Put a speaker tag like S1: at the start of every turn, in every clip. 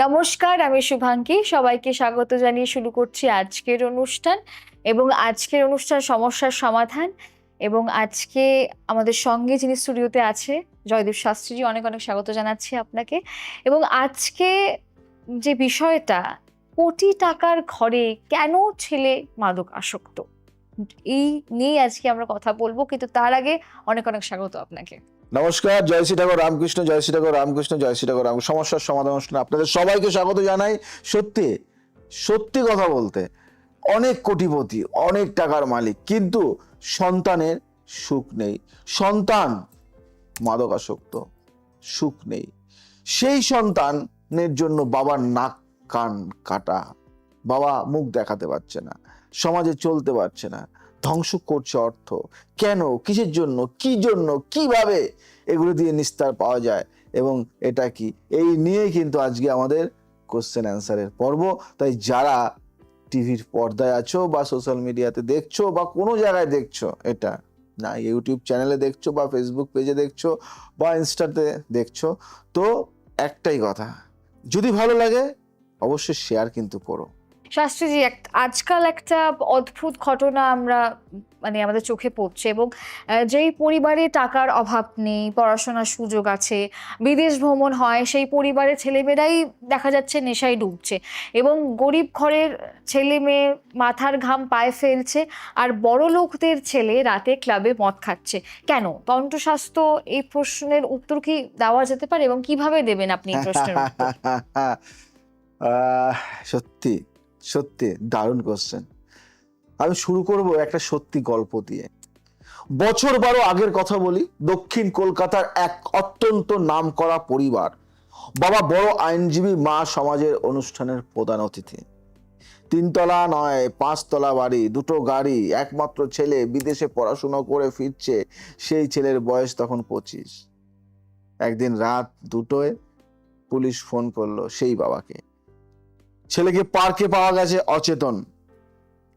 S1: নমস্কার, আমি শুভাঙ্কি। সবাইকে স্বাগত জানিয়ে শুরু করছি আজকের অনুষ্ঠান এবং আজকের অনুষ্ঠান সমস্যার সমাধান। এবং আজকে আমাদের সঙ্গে যিনি স্টুডিওতে আছে জয়দীপ শাস্ত্রীজি, অনেক অনেক স্বাগত জানাচ্ছি আপনাকে। এবং আজকে যে বিষয়টা, কোটি টাকার ঘরে কেন ছেলে মাদক আসক্ত, এই নিয়ে আজকে আমরা কথা বলবো। কিন্তু তার আগে অনেক অনেক স্বাগত আপনাকে।
S2: নমস্কার, জয় শ্রী ঠাকুর রামকৃষ্ণ, জয় শ্রী ঠাকুর রামকৃষ্ণ, জয় শ্রী ঠাকুর রাম। সমস্যার সমাধান অনুষ্ঠানে আপনাদের সবাইকে স্বাগত জানাই। সত্যি সত্যি কথা বলতে, অনেক কোটিপতি, অনেক টাকার মালিক, কিন্তু সন্তানের সুখ নেই। সন্তান মাদকাসক্ত, সুখ নেই। সেই সন্তানের জন্য বাবার নাক কান কাটা, বাবা মুখ দেখাতে পারছে না, সমাজে চলতে পারছে না, ধ্বংস করছে অর্থ। কেন, কিসের জন্য, কি জন্য, কিভাবে এগুলো দিয়ে নিস্তার পাওয়া যায় এবং এটা কি, এই নিয়ে কিন্তু আজকে আমাদের কোশ্চেন অ্যান্সারের পর্ব। তাই যারা টিভির পর্দায় আছো বা সোশ্যাল মিডিয়াতে দেখছো বা কোনো জায়গায় দেখছো, এটা না ইউটিউব চ্যানেলে দেখছো বা ফেসবুক পেজে দেখছো বা ইনস্টাতে দেখছো, তো একটাই কথা, যদি ভালো লাগে অবশ্যই শেয়ার কিন্তু করো।
S1: শাস্ত্রীজি, আজকাল একটা অদ্ভুত ঘটনা আমরা আমাদের চোখে পড়ছে এবং যেই পরিবারে টাকার অভাব নেই, পড়াশোনার সুযোগ আছে, বিদেশ ভ্রমণ হয়, সেই পরিবারের ছেলেমেয়েরাই দেখা যাচ্ছে নেশায় ডুবছে এবং গরিব ঘরের ছেলে মেয়ে মাথার ঘাম পায়ে ফেলছে, আর বড় লোকদের ছেলে রাতে ক্লাবে মদ খাচ্ছে। কেন? তন্ত্রশাস্ত্র এই প্রশ্নের উত্তর কি দেওয়া যেতে পারে এবং কিভাবে দেবেন আপনি এই প্রশ্নের উত্তর?
S2: সত্যি সত্যি দারুণ কোশ্চেন। আমি শুরু করব একটা সত্যি গল্প দিয়ে। বছর 12 আগের কথা বলি। দক্ষিণ কলকাতার এক অত্যন্ত নামকরা পরিবার। বাবা বড় আইনজীবী, মা সমাজের অনুষ্ঠানের প্রধান অতিথি। 3 তলা নয়, 5 তলা বাড়ি, 2টো গাড়ি, একমাত্র ছেলে বিদেশে পড়াশোনা করে ফিরছে। সেই ছেলের বয়স তখন 25। একদিন রাত 2টোয় পুলিশ ফোন করলো সেই বাবাকে। ছেলেকে পার্কে পাওয়া গেছে অচেতন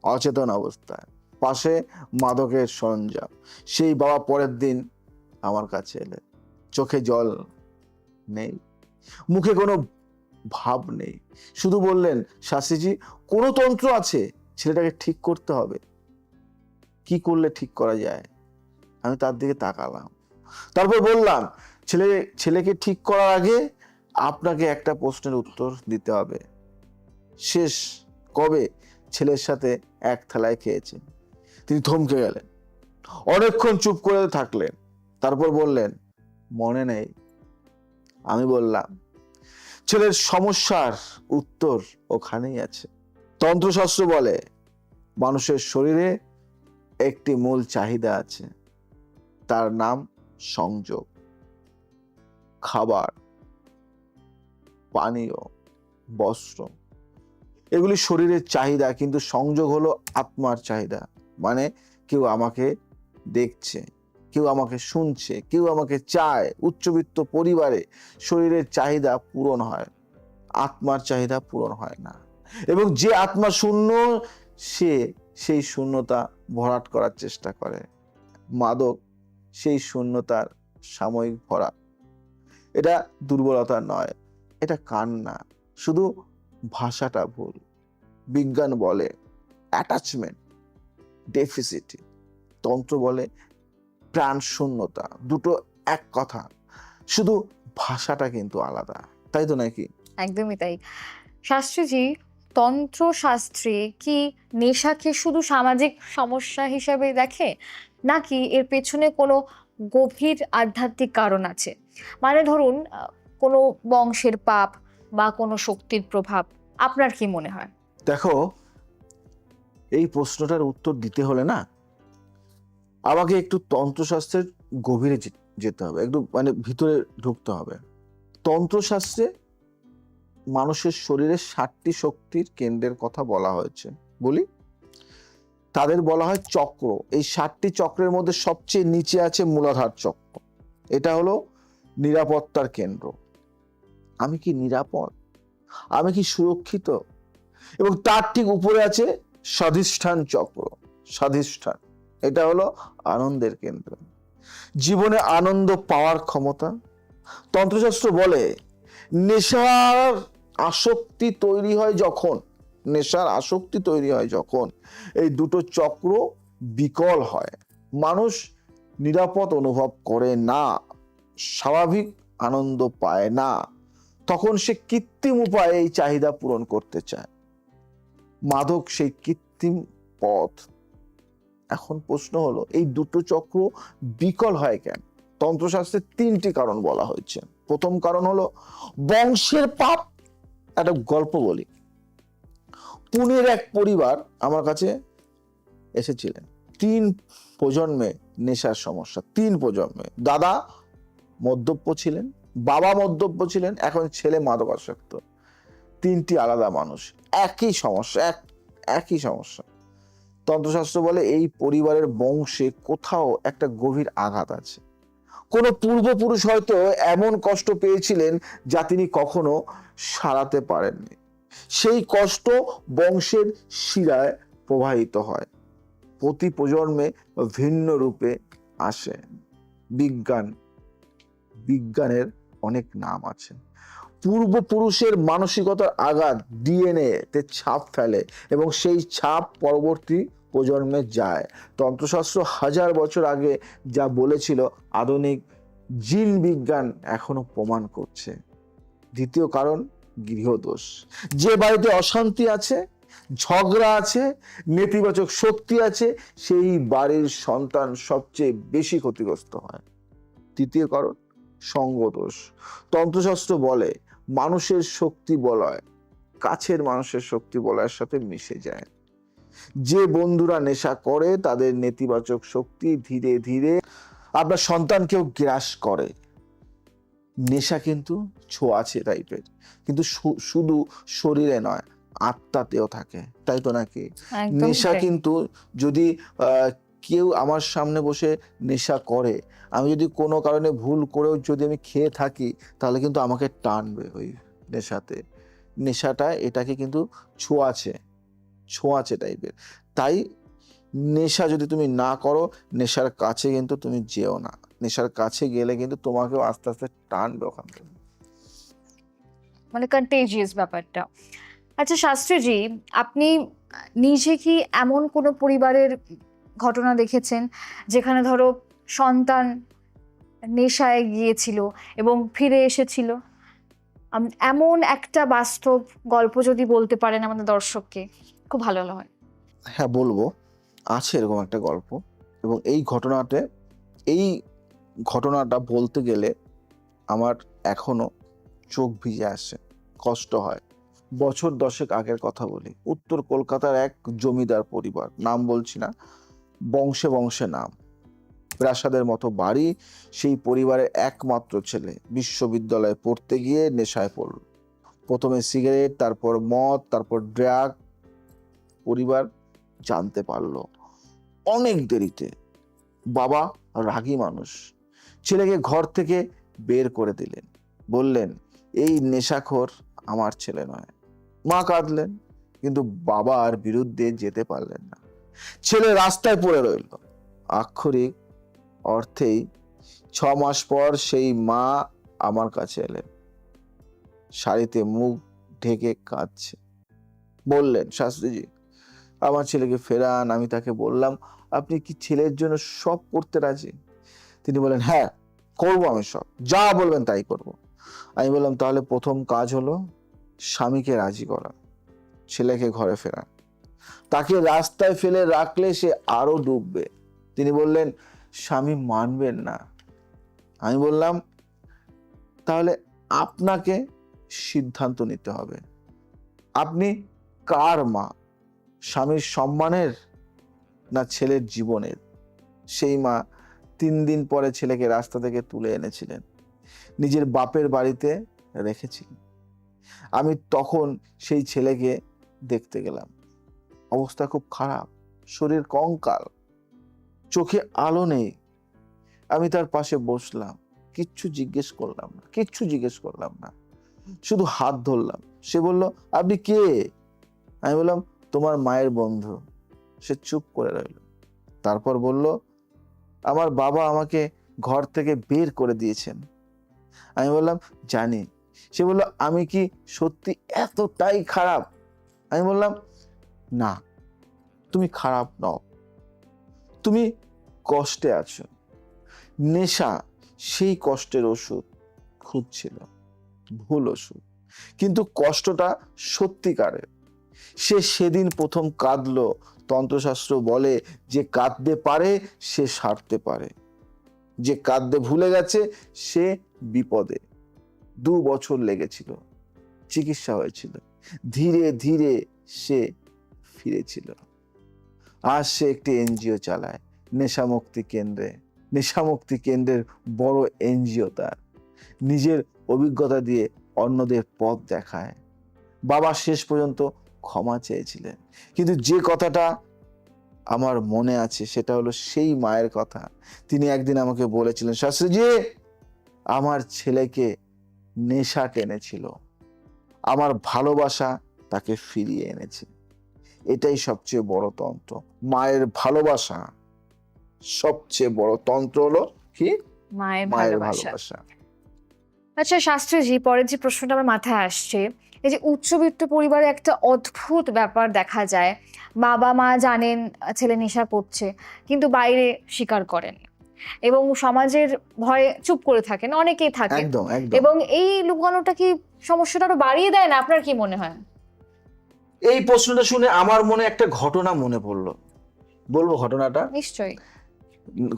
S2: অচেতন অবস্থায়, পাশে মাদকের সরঞ্জাম। সেই বাবা পরের দিন আমার কাছে এলেন। চোখে জল নেই, মুখে কোনো ভাব নেই, শুধু বললেন, শাস্ত্রীজি কোনো তন্ত্র আছে, ছেলেটাকে ঠিক করতে হবে, কি করলে ঠিক করা যায়? আমি তার দিকে তাকালাম, তারপর বললাম, ছেলেকে ঠিক করার আগে আপনাকে একটা প্রশ্নের উত্তর দিতে হবে। শেষ কবে ছেলের সাথে এক থালায় খেয়েছেন? তিনি থমকে গেলেন, অনেকক্ষণ চুপ করে থাকলেন, তারপর বললেন, মনে নেই। আমি বললাম, ছেলের সমস্যার উত্তর ওখানেই আছে। তন্ত্রশাস্ত্র বলে মানুষের শরীরে একটি মূল চাহিদা আছে, তার নাম সংযোগ। খাবার, পানীয়, বস্ত্র, এগুলি শরীরের চাহিদা, কিন্তু সংযোগ হলো আত্মার চাহিদা। মানে কেউ আমাকে দেখছে, কেউ আমাকে শুনছে, কেউ আমাকে চায়। উচ্চবিত্ত পরিবারে শরীরের চাহিদা পূরণ হয়, আত্মার চাহিদা পূরণ হয় না। এবং যে আত্মা শূন্য, সে সেই শূন্যতা ভরাট করার চেষ্টা করে। মাদক সেই শূন্যতার সাময়িক ভরা। এটা দুর্বলতা নয়, এটা কান্না, শুধু ভাষাটা ভুল। বিজ্ঞান বলে অ্যাটাচমেন্ট ডেফিসিট, তন্ত্র বলে প্রাণ শূন্যতা। দুটো এক কথা, শুধু ভাষাটা কিন্তু আলাদা, তাই তো নাকি?
S1: একদমই তাই। শাস্ত্রীজি, তন্ত্রশাস্ত্রে কি নেশাকে শুধু সামাজিক সমস্যা হিসাবে দেখে, নাকি এর পেছনে কোনো গভীর আধ্যাত্মিক কারণ আছে? মানে ধরুন, কোনো বংশের পাপ বা কোনো শক্তির প্রভাব, আপনার কি মনে হয়?
S2: দেখো, এই প্রশ্নটার উত্তর দিতে হলে না আমাকে একটু তন্ত্রশাস্ত্রের গভীরে যেতে হবে, একটু ভিতরে ঢুকতে হবে। তন্ত্রশাস্ত্রে মানুষের শরীরে 7টি শক্তির কেন্দ্রের কথা বলা হয়েছে। বলি, তাদের বলা হয় চক্র। এই 7টি চক্রের মধ্যে সবচেয়ে নিচে আছে মূলাধার চক্র। এটা হলো নিরাপত্তার কেন্দ্র। আমি কি নিরাপদ? আমি কি সুরক্ষিত? এবং তার ঠিক উপরে আছে স্বাধিষ্ঠান চক্র। স্বাধিষ্ঠান, এটা হলো আনন্দের কেন্দ্র, জীবনে আনন্দ পাওয়ার ক্ষমতা। তন্ত্রশাস্ত্র বলে নেশার আসক্তি তৈরি হয় যখন, নেশার আসক্তি তৈরি হয় যখন, এই দুটো চক্র বিকল হয়, মানুষ নিরাপদ অনুভব করে না, স্বাভাবিক আনন্দ পায় না, তখন সে কৃত্রিম উপায়ে এই চাহিদা পূরণ করতে চায়। মাদক সেই কৃত্রিম পথ। এখন প্রশ্ন হলো, এই দুটো চক্র বিকল হয় কেন? তন্ত্রশাস্ত্রে 3টি কারণ বলা হয়েছে। প্রথম কারণ হলো বংশের পাপ। একটা গল্প বলি। পুনের এক পরিবার আমার কাছে এসেছিলেন। 3 প্রজন্মে নেশার সমস্যা, 3 প্রজন্মে। দাদা মদ্যপ ছিলেন, বাবা মদ্যপ ছিলেন, এখন ছেলে মাদকাসক্ত। 3টি আলাদা মানুষ, একই সমস্যা, একই সমস্যা। তন্ত্রশাস্ত্র বলে এই পরিবারের বংশে কোথাও একটা গভীর আঘাত আছে। কোন পূর্বপুরুষ হয়তো এমন কষ্ট পেয়েছিলেন যা তিনি কখনো সারাতে পারেননি। সেই কষ্ট বংশের শিরায় প্রবাহিত হয়, প্রতি প্রজন্মে ভিন্ন রূপে আসে। বিজ্ঞানের অনেক নাম আছে। পূর্বপুরুষের মানসিকতার আঘাত ডিএনএ তে ছাপ ফেলে এবং সেই ছাপ পরবর্তী প্রজন্মে যায়। তন্ত্রশাস্ত্র 1000 বছর আগে যা বলেছিল, আধুনিক জিন বিজ্ঞান এখনো প্রমাণ করছে। দ্বিতীয় কারণ গৃহদোষ। যে বাড়িতে অশান্তি আছে, ঝগড়া আছে, নেতিবাচক শক্তি আছে, সেই বাড়ির সন্তান সবচেয়ে বেশি ক্ষতিগ্রস্ত হয়। তৃতীয় কারণ সঙ্গদোষ। তন্ত্রশাস্ত্র বলে মানুষের শক্তি বলয় কাছের মানুষের শক্তি বলয়ের সাথে মিশে যায়। যে বন্ধুরা নেশা করে তাদের নেতিবাচক শক্তি ধীরে ধীরে আপনার সন্তানকেও গ্রাস করে। নেশা কিন্তু ছোঁয়াচে টাইপের, কিন্তু শুধু শরীরে নয়, আত্মাতেও থাকে, তাই তো নাকি?
S1: একদম
S2: নেশা
S1: তাই।
S2: কিন্তু যদি কেউ আমার সামনে বসে নেশা করে, আমি যদি কোনো কারণে ভুল করেও যদি আমি খেয়ে থাকি, তাহলে কিন্তু আমাকে টানবে ওই নেশাতে। নেশাটা এটাকে কিন্তু ছোঁয়াচে টাইপের। তাই নেশা যদি তুমি না করো, নেশার কাছে কিন্তু তুমি যেও না। নেশার কাছে গেলে কিন্তু তোমাকেও আস্তে আস্তে টানবে ওখান থেকে।
S1: মানে কন্টেজিয়াস ব্যাপারটা। আচ্ছা শাস্ত্রীজি, আপনি নিজে কি এমন কোনো পরিবারের ঘটনা দেখেছেন যেখানে ধরো সন্তান নেশায় গিয়েছিল এবং ফিরে এসেছিল? এমন একটা বাস্তব গল্প যদি বলতে পারেন আমাদের দর্শককে, খুব ভালো হয়।
S2: হ্যাঁ বলবো, আছে এরকম একটা গল্প। এবং এই ঘটনাটা বলতে গেলে আমার এখনো চোখ ভিজে আসে, কষ্ট হয়। বছর 10 আগের কথা বলি। উত্তর কলকাতার এক জমিদার পরিবার, নাম বলছি না, বংশে বংশে নাম, প্রাসাদের মতো বাড়ি। সেই পরিবারের একমাত্র ছেলে বিশ্ববিদ্যালয়ে পড়তে গিয়ে নেশায় পড়ল। প্রথমে সিগারেট, তারপর মদ, তারপর ড্রাগ। পরিবার জানতে পারলো অনেক দেরিতে। বাবা রাগী মানুষ, ছেলেকে ঘর থেকে বের করে দিলেন, বললেন এই নেশাখোর আমার ছেলে নয়। মা কাঁদলেন, কিন্তু বাবা আর বিরুদ্ধে যেতে পারলেন না। ছেলে রাস্তায় পড়ে রইল। আক্ষরিক অর্থেই 6 মাস পর সেই মা আমার কাছে এলেন, শাড়িতে মুখ ঢেকে কাঁদছে। বললেন, শাস্ত্রীজি আমার ছেলেকে ফেরান। আমি তাকে বললাম, আপনি কি ছেলের জন্য সব করতে রাজি? তিনি বলেন, হ্যাঁ করবো, আমি সব যা বলবেন তাই করব। আমি বললাম, তাহলে প্রথম কাজ হলো স্বামীকে রাজি করা, ছেলেকে ঘরে ফেরান। তাকে রাস্তায় ফেলে রাখলে সে আরো ডুববে। তিনি বললেন, স্বামী মানবেন না। আমি বললাম, তাহলে আপনাকে সিদ্ধান্ত নিতে হবে। আপনি কার মা, স্বামীর সম্মানের না ছেলের জীবনের? সেই মা 3 দিন পরে ছেলেকে রাস্তা থেকে তুলে এনেছিলেন, নিজের বাপের বাড়িতে রেখেছিলেন। আমি তখন সেই ছেলেকে দেখতে গেলাম। অবস্থা খুব খারাপ, শরীর কঙ্কাল, চোখে আলো নেই। আমি তার পাশে বসলাম, কিচ্ছু জিজ্ঞেস করলাম না, শুধু হাত ধরলাম। সে বলল, আপনি কে? আমি বললাম, তোমার মায়ের বন্ধু। সে চুপ করে রইল, তারপর বলল, আমার বাবা আমাকে ঘর থেকে বের করে দিয়েছেন। আমি বললাম, জানি, সে বলল, আমি কি সত্যি এতটাই খারাপ? আমি বললাম, না, তুমি খারাপ নও, তুমি কষ্টে আছো। নেশা সেই কষ্টের ওষুধ খুঁজছিল, ভুল ওষুধ, কিন্তু কষ্টটা সত্যিকারের। সে সেদিন প্রথম কাঁদলো। তন্ত্রশাস্ত্র বলে, যে কাঁদতে পারে সে সারতে পারে, যে কাঁদতে ভুলে গেছে সে বিপদে। 2 বছর লেগেছিল, চিকিৎসা হয়েছিল, ধীরে ধীরে সে ফিরেছিল। আজ সে একটি এনজিও চালায়, নেশামুক্তি কেন্দ্রে। নেশামুক্তি কেন্দ্রের বড় এনজিও তার। নিজের অভিজ্ঞতা দিয়ে অন্যদের পথ দেখায়। বাবা শেষ পর্যন্ত ক্ষমা চেয়েছিলেন, কিন্তু যে কথাটা আমার মনে আছে সেটা হলো সেই মায়ের কথা। তিনি একদিন আমাকে বলেছিলেন, শাস্ত্রীজি, আমার ছেলেকে নেশা টেনেছিল, আমার ভালোবাসা তাকে ফিরিয়ে এনেছে। এটাই সবচেয়ে বড় তন্ত্র। মায়ের ভালোবাসা সবচেয়ে বড় তন্ত্র হলো কি?
S1: মায়ের
S2: মায়ের
S1: ভালোবাসা।
S2: ভালোবাসা।
S1: আচ্ছা শাস্ত্রীজি, পরের যে প্রশ্নটা আমার মাথায় আসছে, এই যে উচ্চবিত্ত পরিবারে একটা অদ্ভুত ব্যাপার দেখা যায়, বাবা মা জানেন ছেলে নেশা করছে, কিন্তু বাইরে স্বীকার করেন এবং সমাজের ভয়ে চুপ করে থাকেন, অনেকেই থাকে।
S2: একদম একদম।
S1: এবং এই লুকানোটা কি সমস্যাটা আরো বাড়িয়ে দেয় না? আপনার কি মনে হয়?
S2: এই প্রশ্নটা শুনে আমার মনে একটা ঘটনা মনে পড়লো। বলবো ঘটনাটা?
S1: নিশ্চয়ই।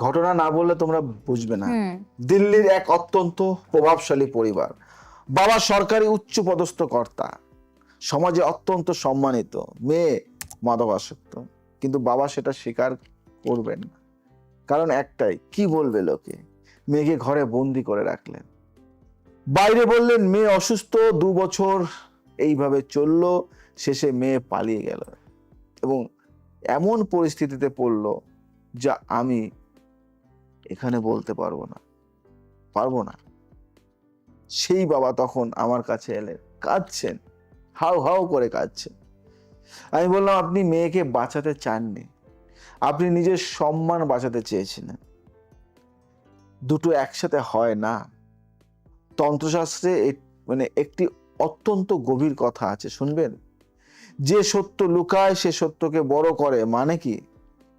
S2: ঘটনা না বললে তোমরা বুঝবে না।
S1: হুম।
S2: দিল্লির এক অত্যন্ত প্রভাবশালী পরিবার। বাবা সরকারি উচ্চ পদস্থ কর্তা, সমাজে অত্যন্ত সম্মানিত। মেয়ে মাদকাসক্ত, কিন্তু বাবা সেটা স্বীকার করবেন না। কারণ একটাই, কি বলবে লোকে? মেয়েকে ঘরে বন্দি করে রাখলেন। বাইরে বললেন মেয়ে অসুস্থ। 2 বছর এইভাবে চললো। শেষে মেয়ে পালিয়ে গেল এবং এমন পরিস্থিতিতে পড়লো যা আমি এখানে বলতে পারবো না। সেই বাবা তখন আমার কাছে এলেন, কাঁদছেন, হাউ হাউ করে কাঁদছেন। আমি বললাম, আপনি মেয়েকে বাঁচাতে চাননি, আপনি নিজের সম্মান বাঁচাতে চেয়েছিলেন। দুটো একসাথে হয় না। তন্ত্রশাস্ত্রে মানে একটি অত্যন্ত গভীর কথা আছে, শুনবেন? যে সত্য লুকায় সে সত্যকে বড় করে। মানে কি?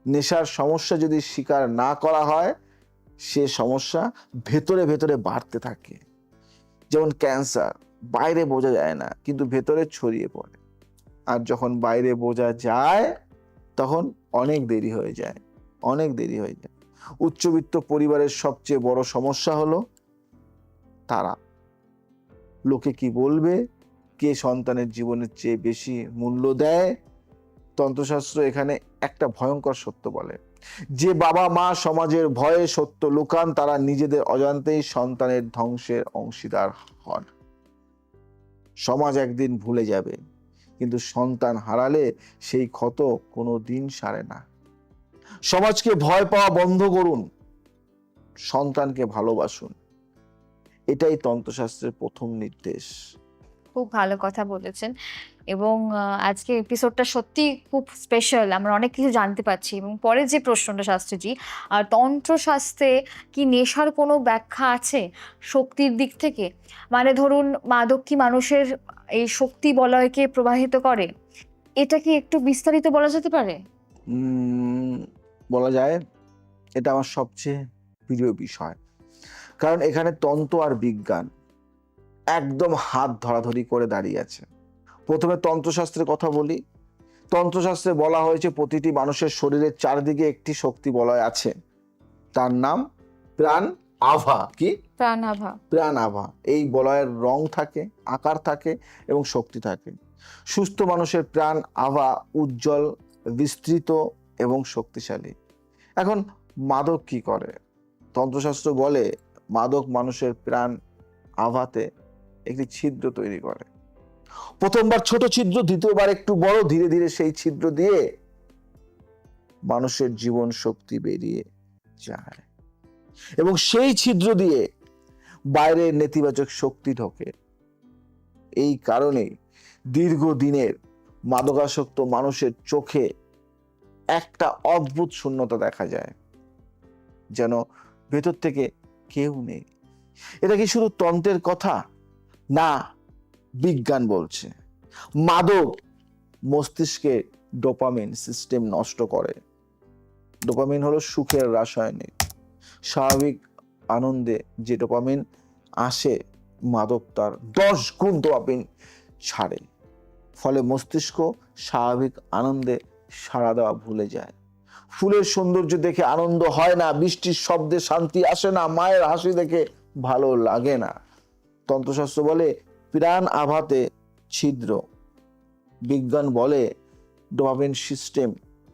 S2: নেশার সমস্যা যদি স্বীকার না করা হয়, সে সমস্যা ভেতরে ভেতরে বাড়তে থাকে। যেমন ক্যান্সার, বাইরে বোঝা যায় না, কিন্তু ভেতরে ছড়িয়ে পড়ে। আর যখন বাইরে বোঝা যায়, তখন অনেক দেরি হয়ে যায়। উচ্চবিত্ত পরিবারের সবচেয়ে বড় সমস্যা হলো তারা, লোকে কি বলবে, কে সন্তানের জীবনের চেয়ে বেশি মূল্য দেয়। তন্ত্রশাস্ত্র এখানে একটা ভয়ঙ্কর সত্য বলে, যে বাবা মা সমাজের ভয়ে সত্য লুকান, তারা নিজেদের অজান্তেই সন্তানের ধ্বংসের অংশীদার হন। সমাজ একদিন ভুলে যাবে, কিন্তু সন্তান হারালে সেই ক্ষত কোনো দিন সারে না। সমাজকে ভয় পাওয়া বন্ধ করুন, সন্তানকে ভালোবাসুন। এটাই তন্ত্রশাস্ত্রের প্রথম নির্দেশ।
S1: খুব ভালো কথা বলেছেন এবং আজকে এপিসোডটা সত্যি খুব স্পেশাল। আমরা অনেক কিছু জানতে পারছি। এবং পরের যে প্রশ্নটা শাস্ত্রীজি, তন্ত্রশাস্ত্রে কি নেশার কোনো ব্যাখ্যা আছে শক্তির দিক থেকে? মানে ধরুন, মাদক কি মানুষের এই শক্তি বলয়কে প্রবাহিত করে? এটা কি একটু বিস্তারিত বলা যেতে পারে?
S2: বলা যায়, এটা আমার সবচেয়ে প্রিয় বিষয়। কারণ এখানে তন্ত্র আর বিজ্ঞান একদম হাত ধরাধরি করে দাঁড়িয়ে আছে। প্রথমে তন্ত্রশাস্ত্রের কথা বলি। তন্ত্রশাস্ত্রে বলা হয়েছে প্রতিটি মানুষের শরীরের চারদিকে একটি শক্তি বলয় আছে, তার নাম প্রাণ আভা। কি?
S1: প্রাণাভা।
S2: প্রাণ আভা। এই বলয়ের রং থাকে, আকার থাকে এবং শক্তি থাকে। সুস্থ মানুষের প্রাণ আভা উজ্জ্বল, বিস্তৃত এবং শক্তিশালী। এখন মাদক কি করে? তন্ত্রশাস্ত্র বলে মাদক মানুষের প্রাণ আভাতে একটি ছিদ্র তৈরি করে। প্রথমবার ছোট ছিদ্র, দ্বিতীয়বার একটু বড়। ধীরে ধীরে সেই ছিদ্র দিয়ে মানুষের জীবন শক্তি বেরিয়ে যায় এবং সেই ছিদ্র দিয়ে বাইরের নেতিবাচক শক্তি ঢোকে। এই কারণে দীর্ঘদিনের মাদকাসক্ত মানুষের চোখে একটা অদ্ভুত শূন্যতা দেখা যায়, যেন ভেতর থেকে কেউ নেই। এটা কি শুধু তন্ত্রের কথা, না, বিজ্ঞান বলছে মাদক মস্তিষ্কে ডোপামিন সিস্টেম নষ্ট করে। ডোপামিন হলো সুখের রাসায়নিক। স্বাভাবিক আনন্দে যে ডোপামিন আসে, মাদক তার 10 গুণ ডোপামিন ছাড়ে। ফলে মস্তিষ্ক স্বাভাবিক আনন্দে সাড়া দেওয়া ভুলে যায়। ফুলের সৌন্দর্য দেখে আনন্দ হয় না, বৃষ্টির শব্দে শান্তি আসে না, মায়ের হাসি দেখে ভালো লাগে না। তন্ত্রশাস্ত্র বলে প্রাণ আঘাতে ছিদ্র, বিজ্ঞান বলে ডোপামিন সিস্টেম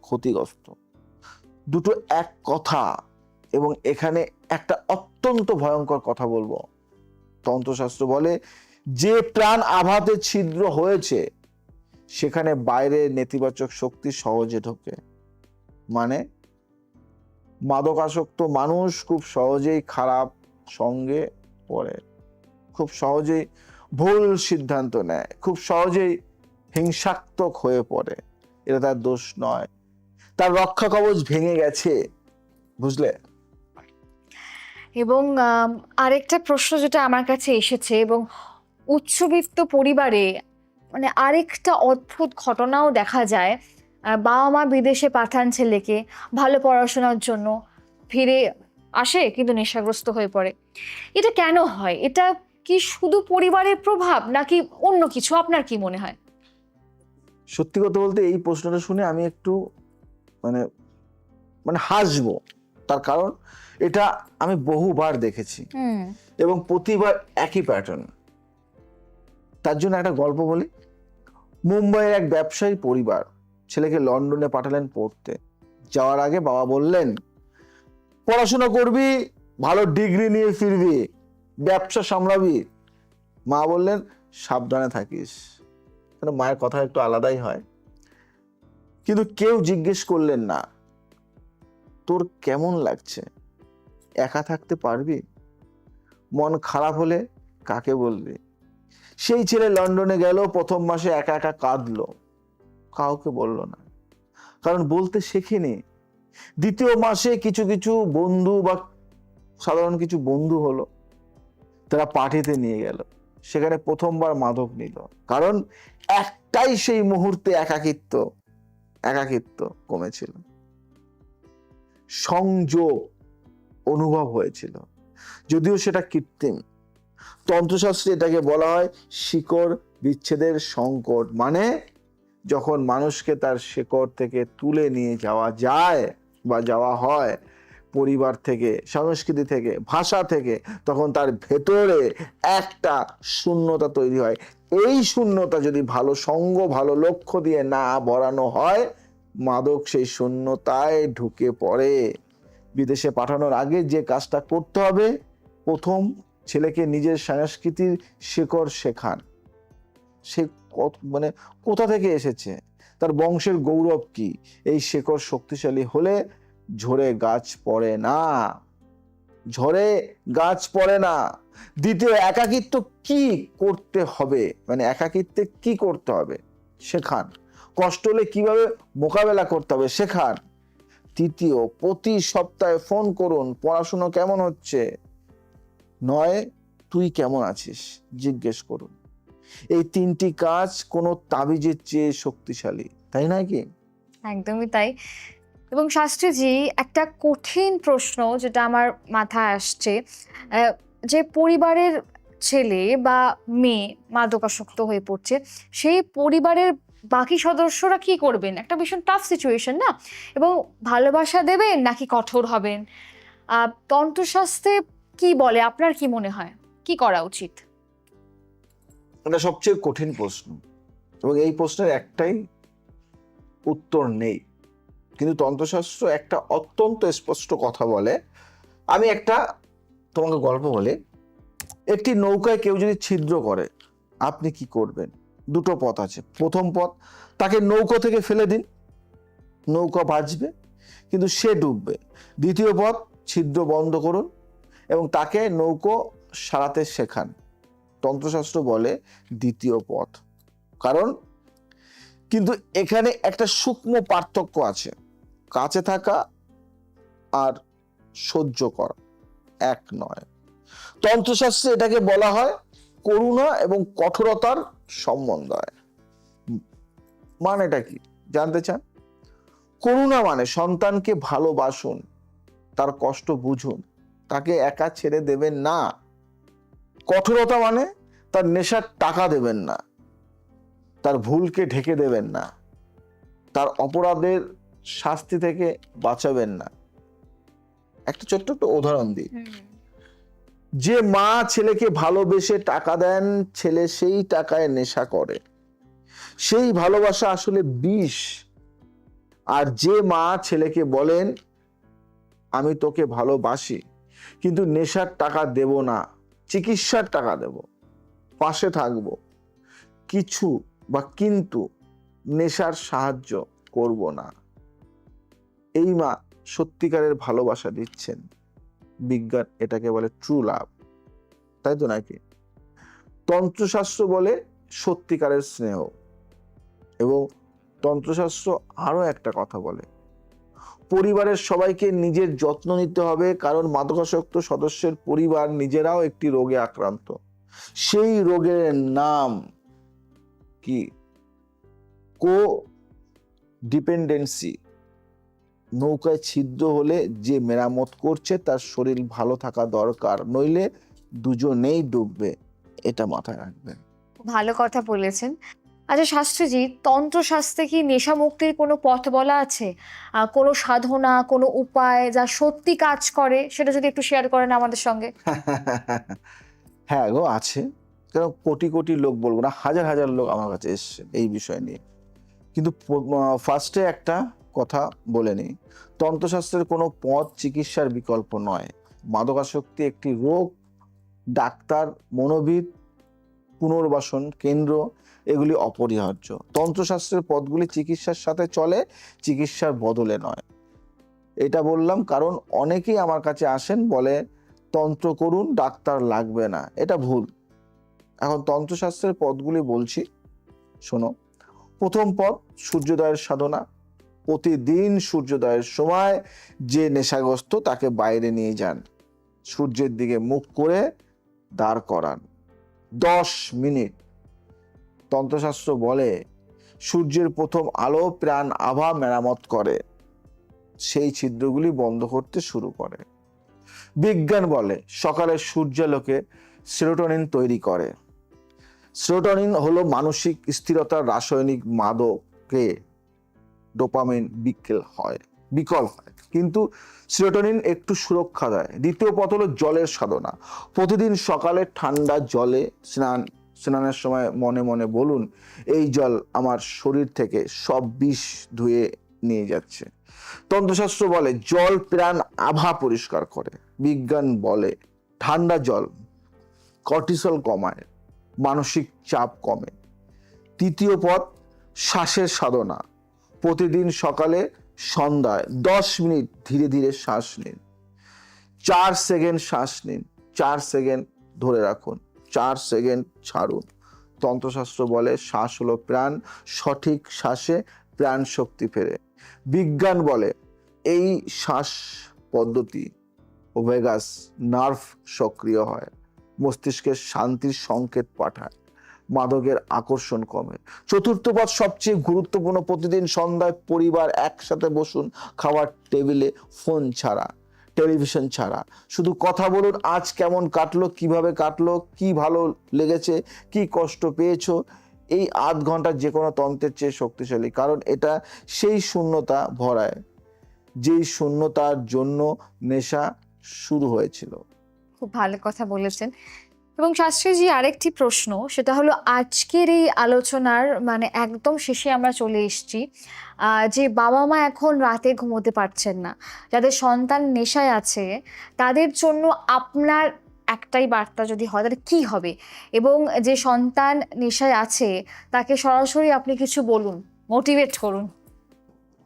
S2: ক্ষতিগ্রস্ত। দুটো এক কথা, এবং এখানে একটা অত্যন্ত ভয়ঙ্কর কথা বলবো। তন্ত্রশাস্ত্র বলে যে প্রাণ আঘাতে ছিদ্র হয়েছে সেখানে বাইরে নেতিবাচক শক্তি সহজে ঢোকে। মানে মাদকাসক্ত মানুষ খুব সহজেই খারাপ সঙ্গে পড়ে, খুব সহজেই ভুল সিদ্ধান্ত নেয়, খুব সহজেই হিংসাত্মক হয়ে পড়ে। এটা তার দোষ নয়, তার রক্ষা কবচ ভেঙে গেছে, বুঝলে?
S1: এবং আরেকটা প্রশ্ন যেটা আমার কাছে এসেছে, এবং উচ্চবিত্ত পরিবারে মানে আরেকটা অদ্ভুত ঘটনাও দেখা যায়। বাবা মা বিদেশে পাঠান ছেলেকে ভালো পড়াশোনার জন্য, ফিরে আসে কিন্তু নেশাগ্রস্ত হয়ে পড়ে। এটা কেন হয়? এটা কি শুধু পরিবারের প্রভাব নাকি অন্য কিছু? আপনার কি মনে হয়?
S2: সত্যি কথা বলতে এই প্রশ্নটা শুনে আমি একটু মানে মানে হাসবো। তার কারণ এটা আমি বহুবার দেখেছি
S1: হুম।
S2: এবং প্রতিবার একই প্যাটার্ন। তার জন্য একটা গল্প বলি। মুম্বাইয়ের এক ব্যবসায়ী পরিবার ছেলেকে লন্ডনে পাঠালেন পড়তে। যাওয়ার আগে বাবা বললেন, পড়াশোনা করবি, ভালো ডিগ্রি নিয়ে ফিরবি, ব্যবসা সামলাবি। মা বললেন, সাবধানে থাকিস। মায়ের কথা একটু আলাদাই হয়, কিন্তু কেউ জিজ্ঞেস করলেন না, তোর কেমন লাগছে, একা থাকতে পারবি, মন খারাপ হলে কাকে বলবি? সেই ছেলে লন্ডনে গেল, প্রথম মাসে একা একা কাঁদলো, কাউকে বললো না, কারণ বলতে শেখেনি। দ্বিতীয় মাসে কিছু কিছু বন্ধু বা সাধারণ কিছু বন্ধু হলো, তারা পার্টিতে নিয়ে গেল, সেখানে প্রথমবার মাদক নিল, কারণ একটাই সেই মুহূর্তে একাকিত্ব কমেছিল, সংযোগ অনুভব হয়েছিল, যদিও সেটা কৃত্রিম। তন্ত্রশাস্ত্রে এটাকে বলা হয় শিকড় বিচ্ছেদের সংকট। মানে যখন মানুষকে তার শিকড় থেকে তুলে নিয়ে যাওয়া যায় বা যাওয়া হয়, পরিবার থেকে, সংস্কৃতি থেকে, ভাষা থেকে, তখন তার ভেতরে একটা শূন্যতা তৈরি হয়। এই শূন্যতা যদি ভালো সঙ্গ, ভালো লক্ষ্য দিয়ে না ভরানো হয়, মাদক সেই শূন্যতায় ঢুকে পড়ে। বিদেশে পাঠানোর আগে যে কাজটা করতে হবে, প্রথম ছেলেকে নিজের সংস্কৃতির শিকড় শেখান। সে মানে কোথা থেকে এসেছে, তার বংশের গৌরব কি। এই শিকড় শক্তিশালী হলে ঝরে গাছ পড়ে না। দ্বিতীয়, একাকিত্ব কি করতে হবে, মানে একাকিত্বে কি করতে হবে শেখান। কষ্ট হলে কিভাবে মোকাবেলা করতে হবে শেখান। তৃতীয়, প্রতি সপ্তাহে ফোন করুন, পড়াশোনা কেমন হচ্ছে নয়, তুই কেমন আছিস জিজ্ঞেস করুন। এই 3টি কাজ কোনো তাবিজের চেয়ে শক্তিশালী, তাই নয় কি?
S1: একদমই তাই। এবং শাস্ত্রীজি, একটা কঠিন প্রশ্ন যেটা আমার মাথায় আসছে, যে পরিবারের ছেলে বা মেয়ে মাদকাসক্ত হয়ে পড়ছে, সেই পরিবারের বাকি সদস্যরা কি করবেন? একটা ভীষণ টাফ সিচুয়েশন না? এবং ভালোবাসা দেবেন নাকি কঠোর হবেন? তন্ত্রশাস্ত্রে কি বলে? আপনার কি মনে হয় কি করা উচিত?
S2: এটা সবচেয়ে কঠিন প্রশ্ন এবং এই প্রশ্নের একটাই উত্তর নেই, কিন্তু তন্ত্রশাস্ত্র একটা অত্যন্ত স্পষ্ট কথা বলে। আমি একটা তোমাকে গল্প বলি। একটি নৌকায় কেউ যদি ছিদ্র করে, আপনি কি করবেন? দুটো পথ আছে। প্রথম পথ, তাকে নৌকা থেকে ফেলে দিন, নৌকা বাঁচবে কিন্তু সে ডুববে। দ্বিতীয় পথ, ছিদ্র বন্ধ করুন এবং তাকে নৌকো সারাতে শেখান। তন্ত্রশাস্ত্র বলে দ্বিতীয় পথ, কারণ কিন্তু এখানে একটা সূক্ষ্ম পার্থক্য আছে। কাছে থাকা আর সহ্য করা এক নয়। তন্ত্রশাস্ত্রে এটাকে বলা হয় করুণা এবং কঠোরতার সমন্বয়। মানেটা কি জানতে চান? করুণা মানে সন্তানকে ভালোবাসুন, তার কষ্ট বুঝুন, তাকে একা ছেড়ে দেবেন না। কঠোরতা মানে তার নেশার টাকা দেবেন না, তার ভুলকে ঢেকে দেবেন না, তার অপরাধের শাস্তি থেকে বাঁচাবেন না। একটা ছোট্ট একটা উদাহরণ দিই। যে মা ছেলেকে ভালোবেসে টাকা দেন, ছেলে সেই টাকায় নেশা করে, সেই ভালোবাসা আসলে বিষ। আর যে মা ছেলেকে বলেন আমি তোকে ভালোবাসি কিন্তু নেশার টাকা দেব না, চিকিৎসার টাকা দেব, পাশে থাকব, কিছু বা কিন্তু নেশার সাহায্য করব না, এই মা সত্যিকারের ভালোবাসা দিচ্ছেন। বিজ্ঞান এটাকে বলে ট্রু লাভ, তাই তো নাকি? তন্ত্রশাস্ত্র বলে সত্যিকারের স্নেহ। এবং তন্ত্রশাস্ত্র আরো একটা কথা বলে, পরিবারের সবাইকে নিজের যত্ন নিতে হবে, কারণ মাদকাসক্ত সদস্যের পরিবার নিজেরাও একটি রোগে আক্রান্ত। সেই রোগের নাম কি? কো ডিপেন্ডেন্সি। নৌকায় ছিদ্র হলে যে মেরামত করছে তার শরীর ভালো থাকা দরকার, নইলে দুজনেই ডুববে। এটা মাথায় রাখবেন।
S1: ভালো কথা বলেছেন। আচ্ছা শাস্ত্রীজি, তন্ত্রশাস্ত্রে কি নেশা মুক্তির কোনো পথ বলা আছে? কোনো সাধনা, কোনো উপায় যা সত্যি কাজ করে, সেটা যদি একটু শেয়ার করেন আমাদের সঙ্গে।
S2: হ্যাঁ গো, আছে। কারণ কোটি কোটি লোক, বলবো না, হাজার হাজার লোক আমার কাছে এসছে এই বিষয় নিয়ে। কিন্তু ফার্স্টে একটা কথা বলে নিই, তন্ত্রশাস্ত্রের কোনো পথ চিকিৎসার বিকল্প নয়। মাদকাসক্তি একটি রোগ, ডাক্তার, মনোবিদ, পুনর্বাসন কেন্দ্র এগুলি অপরিহার্য। তন্ত্রশাস্ত্রের পথগুলি চিকিৎসার সাথে চলে, চিকিৎসার বদলে নয়। এটা বললাম কারণ অনেকেই আমার কাছে আসেন, বলে তন্ত্র করুন, ডাক্তার লাগবে না। এটা ভুল। এখন তন্ত্রশাস্ত্রের পথগুলি বলছি, শোনো। প্রথম পথ সূর্যোদয়ের সাধনা। প্রতিদিন সূর্যোদয়ের সময় যে নেশাগ্রস্ত তাকে বাইরে নিয়ে যান, সূর্যের দিকে মুখ করে দাঁড় করান 10 মিনিট। তন্ত্রশাস্ত্র বলে সূর্যের প্রথম আলো প্রাণ আভা মেরামত করে, সেই ছিদ্রগুলি বন্ধ করতে শুরু করে। বিজ্ঞান বলে সকালের সূর্যালোকে সেরোটোনিন তৈরি করে। সেরোটোনিন হলো মানসিক স্থিরতার রাসায়নিক মাদকে ডোপামিন বিকল হয়, কিন্তু সেরোটোনিন একটু সুরক্ষা দেয়। দ্বিতীয় পথ হলো জলের সাধনা। প্রতিদিন সকালে ঠান্ডা জলে স্নানের সময় মনে মনে বলুন, এই জল আমার শরীর থেকে সব বিষ ধুয়ে নিয়ে যাচ্ছে। তন্ত্রশাস্ত্র বলে জল প্রাণ আভা পরিষ্কার করে। বিজ্ঞান বলে ঠান্ডা জল কর্টিসল কমায়, মানসিক চাপ কমে। তৃতীয় পথ শ্বাসের সাধনা। প্রতিদিন সকালে সন্ধ্যায় 10 মিনিট ধীরে ধীরে শ্বাস নিন। 4 সেকেন্ড শ্বাস নিন, 4 সেকেন্ড ধরে রাখুন, 4 সেকেন্ড ছাড়ুন। তন্ত্রশাস্ত্র বলে শ্বাস হলো প্রাণ, সঠিক শ্বাসে প্রাণ শক্তি ফেরে। বিজ্ঞান বলে এই শ্বাস পদ্ধতি ওভেগাস নার্ভ সক্রিয় হয়, মস্তিষ্কের শান্তির সংকেত পাঠায়, মাদকের আকর্ষণ কমে। চতুর্থ পথ সবচেয়ে গুরুত্বপূর্ণ, প্রতিদিন সন্ধ্যায় পরিবার একসাথে বসুন, খাওয়ার টেবিলে, ফোন ছাড়া, টেলিভিশন ছাড়া। শুধু কথা বলুন, আজ কেমন কাটলো, কিভাবে কাটলো, কি ভালো লেগেছে, কি কষ্ট পেয়েছো। এই আধ ঘন্টা যে কোনো তন্ত্রের চেয়ে শক্তিশালী, কারণ এটা সেই শূন্যতা ভরায় যেই শূন্যতার জন্য নেশা শুরু হয়েছিল।
S1: খুব ভালো কথা বলেছেন। এবং শাস্ত্রীজি, আরেকটি প্রশ্ন, সেটা হলো আজকের এই আলোচনার মানে একদম শেষে আমরা চলে এসেছি। যে বাবা মা এখন রাতে ঘুমোতে পারছেন না, যাদের সন্তান নেশায় আছে, তাদের জন্য আপনার একটাই বার্তা যদি হয়, তাহলে কি হবে? এবং যে সন্তান নেশায় আছে তাকে সরাসরি আপনি কিছু বলুন, মোটিভেট করুন।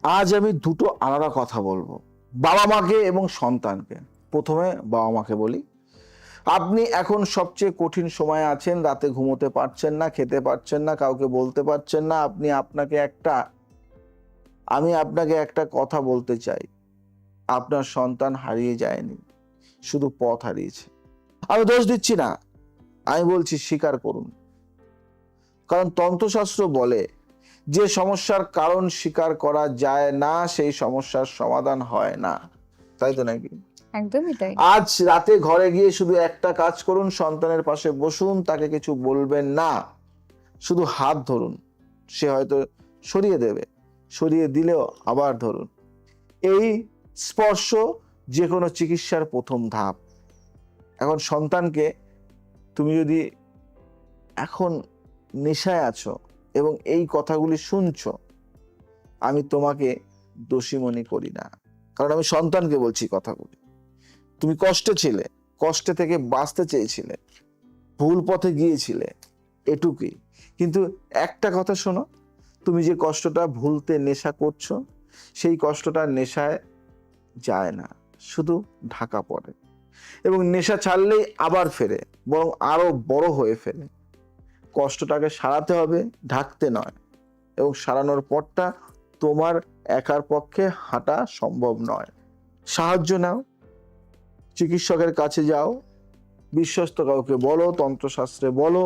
S2: আজ আমি দুটো আলাদা কথা বলবো, বাবা মাকে এবং সন্তানকে। প্রথমে বাবা মাকে বলি, আপনি এখন সবচেয়ে কঠিন সময়ে আছেন, রাতে ঘুমোতে পারছেন না, খেতে পারছেন না, কাউকে বলতে পারছেন না। আমি আপনাকে একটা কথা বলতে চাই, আপনার সন্তান হারিয়ে যায়নি, শুধু পথ হারিয়েছে। আমি দোষ দিচ্ছি না, আমি বলছি স্বীকার করুন, কারণ তন্ত্রশাস্ত্র বলে যে সমস্যার কারণ স্বীকার করা যায় না সেই সমস্যার সমাধান হয় না, তাই তো নাকি?
S1: একদমই তাই।
S2: আজ রাতে ঘরে গিয়ে শুধু একটা কাজ করুন, সন্তানের পাশে বসুন, তাকে কিছু বলবেন না, শুধু হাত ধরুন, সে হয়তো সরিয়ে দেবে, সরিয়ে দিলেও আবার ধরুন। এই স্পর্শ যে কোনো চিকিৎসার প্রথম ধাপ। এখন সন্তানকে তুমি যদি এখন নেশায় আছো এবং এই কথাগুলি শুনছো, আমি তোমাকে দোষী মনে করি না, কারণ আমি সন্তানকে বলছি কথাগুলি। তুমি কষ্টে ছিলে, কষ্টে থেকে বাঁচতে চেয়েছিলে, ভুল পথে গিয়েছিলে, এটুকুই। কিন্তু একটা কথা শোনো, তুমি যে কষ্টটা ভুলতে নেশা করছো, সেই কষ্টটা নেশায় যায় না, শুধু ঢাকা পড়ে, এবং নেশা ছাড়লেই আবার ফেরে, বরং আরো বড় হয়ে ফেরে। কষ্টটাকে সারাতে হবে, ঢাকতে নয়, এবং সারানোর পরটা তোমার একার পক্ষে হাঁটা সম্ভব নয়। সাহায্য নাও, চিকিৎসকের কাছে যাও, বিশ্বস্ত কাউকে বলো, তন্ত্রশাস্ত্রে বলো।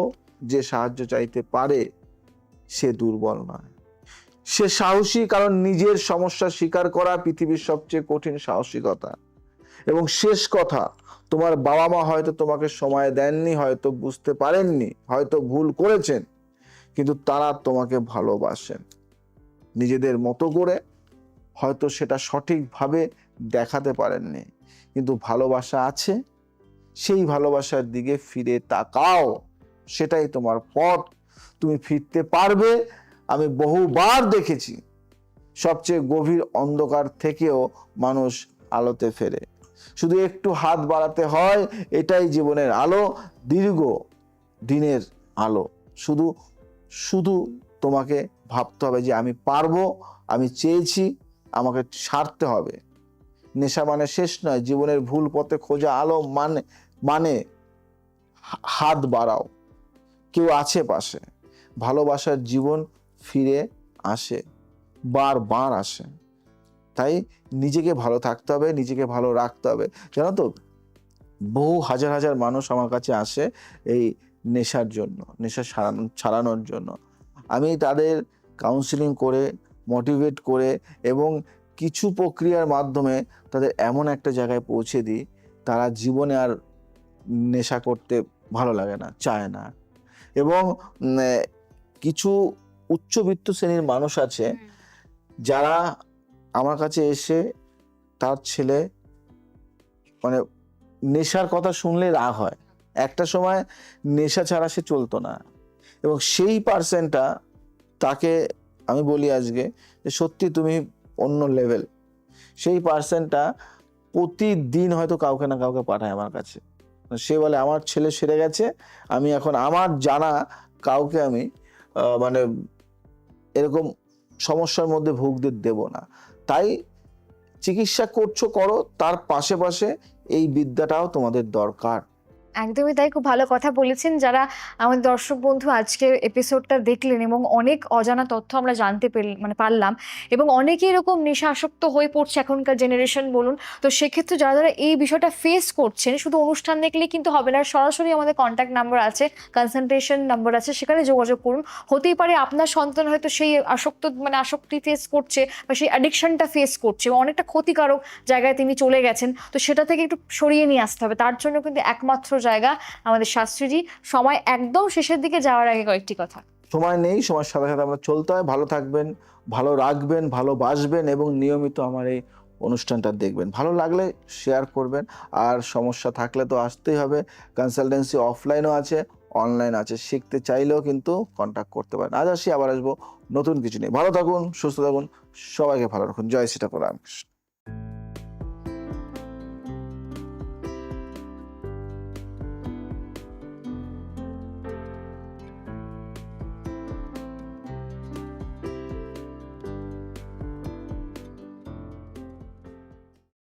S2: যে সাহায্য চাইতে পারে সে দুর্বল নয়, সে সাহসী, কারণ নিজের সমস্যা স্বীকার করা পৃথিবীর সবচেয়ে কঠিন সাহসিকতা। এবং শেষ কথা, তোমার বাবা মা হয়তো তোমাকে সময় দেননি, হয়তো বুঝতে পারেননি, হয়তো ভুল করেছেন, কিন্তু তারা তোমাকে ভালোবাসেন নিজেদের মতো করে। হয়তো সেটা সঠিকভাবে দেখাতে পারেননি, কিন্তু ভালোবাসা আছে, সেই ভালোবাসার দিকে ফিরে তাকাও, সেটাই তোমার পথ, তুমি ফিরতে পারবে। আমি বহুবার দেখেছি সবচেয়ে গভীর অন্ধকার থেকেও মানুষ আলোতে ফেরে, শুধু একটু হাত বাড়াতে হয়, এটাই জীবনের আলো, দীর্ঘ দিনের আলো। শুধু শুধু তোমাকে ভাবতে হবে যে আমি পারবো, আমি চেয়েছি, আমাকে ছাড়তে হবে। নেশা মানে শেষ নয়, জীবনের ভুল পথে খোঁজা আলো মানে মানে হাত বাড়াও, কেউ আছে পাশে। ভালোবাসার জীবন ফিরে আসে, বারবার আসে। তাই নিজেকে ভালো থাকতে হবে, নিজেকে ভালো রাখতে হবে। জানো তো, বহু হাজার হাজার মানুষ আমার কাছে আসে এই নেশার জন্য, নেশা ছাড়ানোর জন্য। আমি তাদের কাউন্সিলিং করে, মোটিভেট করে এবং কিছু প্রক্রিয়ার মাধ্যমে তাদের এমন একটা জায়গায় পৌঁছে দিই, তারা জীবনে আর নেশা করতে ভালো লাগে না, চায় না। এবং কিছু উচ্চবিত্ত শ্রেণীর মানুষ আছে যারা আমার কাছে এসে তার ছেলে মানে নেশার কথা শুনলে রাগ হয়, একটা সময় নেশা ছাড়া সে চলতো না, এবং সেই পার্সনটা, তাকে আমি বলি আজকে যে সত্যি তুমি অন্য লেভেল। সেই পার্সনটা প্রতিদিন হয়তো কাউকে না কাউকে পাঠায় আমার কাছে, সে বলে আমার ছেলে সেরে গেছে, আমি এখন আমার জানা কাউকে আমি মানে এরকম সমস্যার মধ্যে ভুগতে দেব না। তাই চিকিৎসা করছো করো, তার পাশে পাশে এই বিদ্যাটাও তোমাদের দরকার।
S1: একদমই তাই, খুব ভালো কথা বলেছেন। যারা আমাদের দর্শক বন্ধু আজকের এপিসোডটা দেখলেন এবং অনেক অজানা তথ্য আমরা জানতে পারলাম, এবং অনেকে এরকম নেশা আসক্ত হয়ে পড়ছে এখনকার জেনারেশন বলুন। তো সেক্ষেত্রে যারা যারা এই বিষয়টা ফেস করছেন, শুধু অনুষ্ঠান দেখলে কিন্তু হবে না, সরাসরি আমাদের কন্ট্যাক্ট নাম্বার আছে, কনসালটেশন নাম্বার আছে, সেখানে যোগাযোগ করুন। হতেই পারে আপনার সন্তান হয়তো সেই আসক্তি ফেস করছে বা সেই অ্যাডিকশনটা ফেস করছে, এবং অনেকটা ক্ষতিকারক জায়গায় তিনি চলে গেছেন। তো সেটা থেকে একটু সরিয়ে নিয়ে আসতে হবে। তার জন্য কিন্তু একমাত্র জায়গা আমাদের শাস্ত্রীজি। সময় একদম শেষের দিকে যাওয়ার আগে কয়েকটি কথা।
S2: সময় নেই, সময়ের সাথে সাথে আমরা চলতে হয়। ভালো থাকবেন, ভালো রাখবেন, ভালোবাসবেন এবং নিয়মিত আমার এই অনুষ্ঠানটা দেখবেন। ভালো লাগলে শেয়ার করবেন, আর সমস্যা থাকলে তো আসতেই হবে। কনসালটেন্সি অফলাইনও আছে, অনলাইন আছে, শিখতে চাইলেও কিন্তু কন্ট্যাক্ট করতে পারেন। আজ আসি, আবার আসবো নতুন কিছু নিয়ে। ভালো থাকুন, সুস্থ থাকুন, সবাইকে ভালো রাখুন। জয় শ্রীরাম।